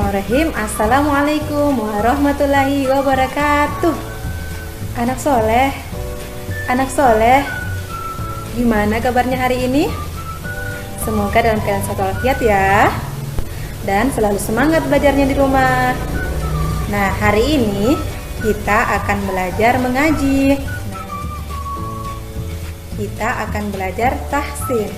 Bismillahirrahmanirrahim. Assalamualaikum warahmatullahi wabarakatuh. Anak soleh, gimana kabarnya hari ini? Semoga dalam keadaan sehat walafiat ya, dan selalu semangat belajarnya di rumah. Nah, hari ini kita akan belajar mengaji. Kita akan belajar tahsin.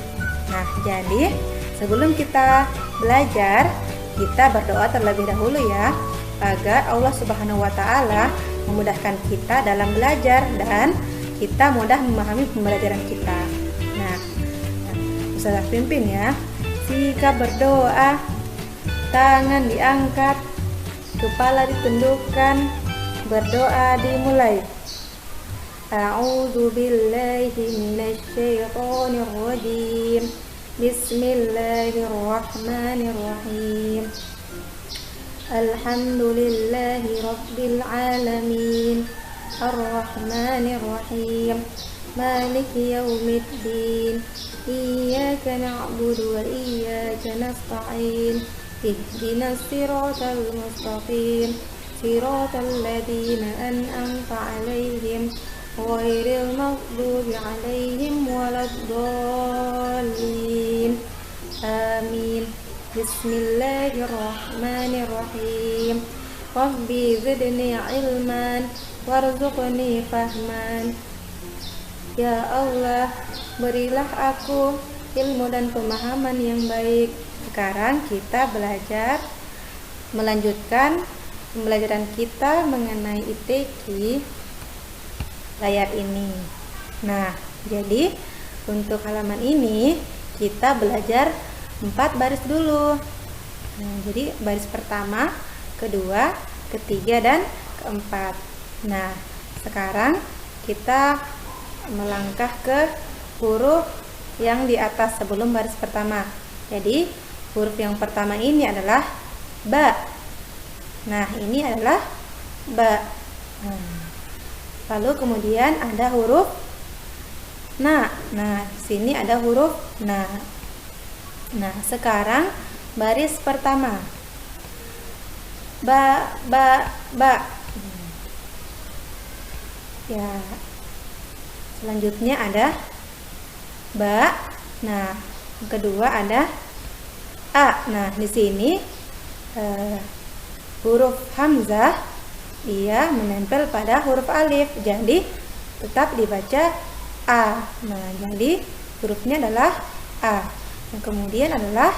Nah, jadi sebelum kita belajar, kita berdoa terlebih dahulu ya, agar Allah Subhanahu wa Ta'ala memudahkan kita dalam belajar dan kita mudah memahami pembelajaran kita. Nah, Ustazah pimpin ya. Sikap berdoa, tangan diangkat, kepala ditundukkan, berdoa dimulai. A'udzu billahi minasy syaithanir rajim. Bismillahirrahmanirrahim. Alhamdulillahi rabbil alamin. Ar-Rahmanir-Rahim. Maliki yaumiddin. Iyyaka na'budu wa iyyaka nasta'in. Ihdinas siratal mustaqim. Siratal ladzina an'amta 'alaihim ghairil maghdubi 'alaihim waladdallin. Amin. Bismillahirrahmanirrahim. Rabbi zidni ilman warzuqni fahman. Ya Allah, berilah aku ilmu dan pemahaman yang baik. Sekarang kita melanjutkan pembelajaran kita mengenai ITQ layar ini. Nah, jadi untuk halaman ini kita belajar 4 baris dulu. Nah, jadi baris pertama, kedua, ketiga, dan keempat. Nah, sekarang kita melangkah ke huruf yang di atas sebelum baris pertama. Jadi huruf yang pertama ini adalah ba. Nah, ini adalah ba. Lalu kemudian ada huruf na. Nah, sini ada huruf na. Nah, sekarang baris pertama. Ba. Ya. Selanjutnya ada ba. Nah, yang kedua ada a. Nah, di sini huruf hamzah dia menempel pada huruf alif, jadi tetap dibaca a. Nah, jadi hurufnya adalah a. Yang kemudian adalah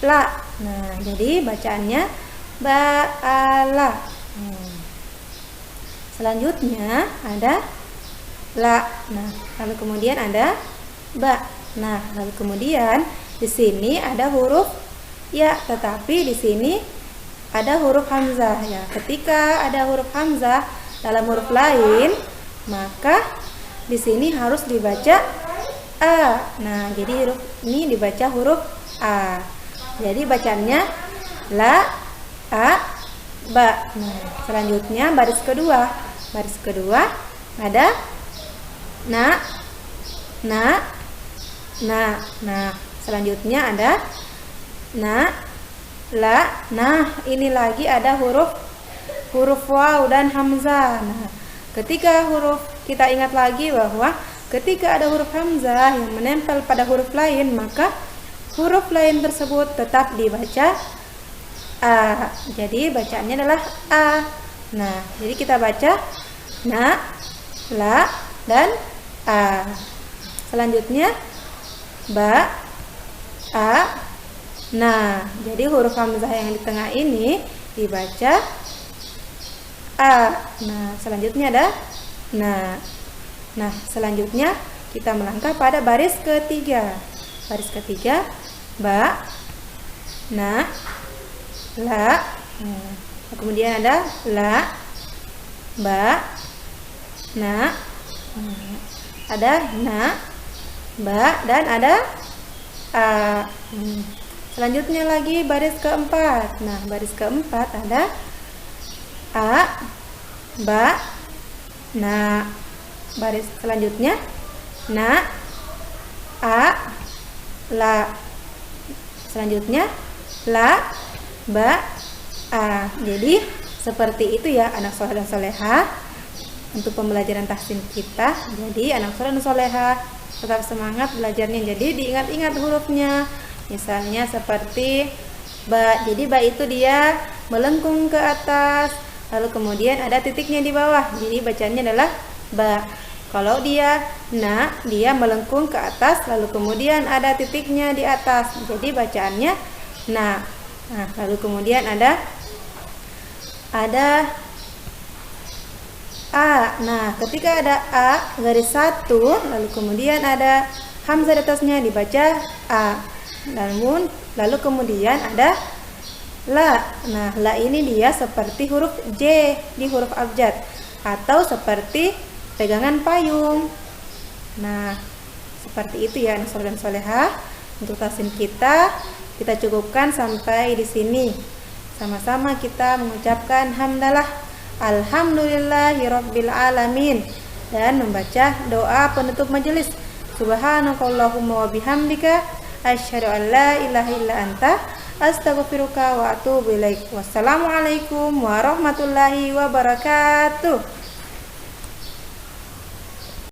la. Nah, jadi bacaannya ba'ala. Selanjutnya ada la. Nah, lalu kemudian ada ba. Nah, lalu kemudian di sini ada huruf ya, tetapi di sini ada huruf hamzah ya. Ketika ada huruf hamzah dalam huruf lain, maka di sini harus dibaca a. Nah, jadi huruf ini dibaca huruf a. Jadi bacanya la, a, ba. Nah, selanjutnya baris kedua. Baris kedua ada na. Nah, selanjutnya ada na, la. Nah, ini lagi ada huruf waw dan hamzah. Nah, ketika huruf, kita ingat lagi bahwa ketika ada huruf hamzah yang menempel pada huruf lain, maka huruf lain tersebut tetap dibaca a. Jadi bacaannya adalah a. Nah, jadi kita baca na, la, dan a. Selanjutnya ba, a, na. Jadi huruf hamzah yang di tengah ini dibaca a. Nah, selanjutnya ada na. Nah, selanjutnya kita melangkah pada baris ketiga. Baris ketiga ba, na, la. Kemudian ada la, ba, na. Ada na, ba, dan ada a. Selanjutnya lagi baris keempat. Nah, baris keempat ada a, ba, na. Baris selanjutnya na, a, la. Selanjutnya la, ba, A. Jadi seperti itu ya anak soleh dan soleha untuk pembelajaran tahsin kita. Jadi anak soleh dan soleha tetap semangat belajarnya. Jadi diingat-ingat hurufnya. Misalnya seperti ba. Jadi ba itu dia melengkung ke atas, lalu kemudian ada titiknya di bawah. Jadi bacanya adalah ba. Kalau dia na, dia melengkung ke atas, lalu kemudian ada titiknya di atas. Jadi bacaannya na. Nah, lalu kemudian ada a. Nah, ketika ada a garis satu, lalu kemudian ada hamzah di atasnya dibaca a. Lalu kemudian ada la. Nah, la ini dia seperti huruf J di huruf abjad atau seperti pegangan payung. Nah, seperti itu ya anak soleh dan soleha. Untuk tahsin kita cukupkan sampai di sini. Sama-sama kita mengucapkan hamdalah alhamdulillahirabbil alamin dan membaca doa penutup majelis. Subhanakallahumma wa bihamdika asyhadu an la ilaha illa anta astaghfiruka wa atubu ilaik. Wassalamualaikum warahmatullahi wabarakatuh.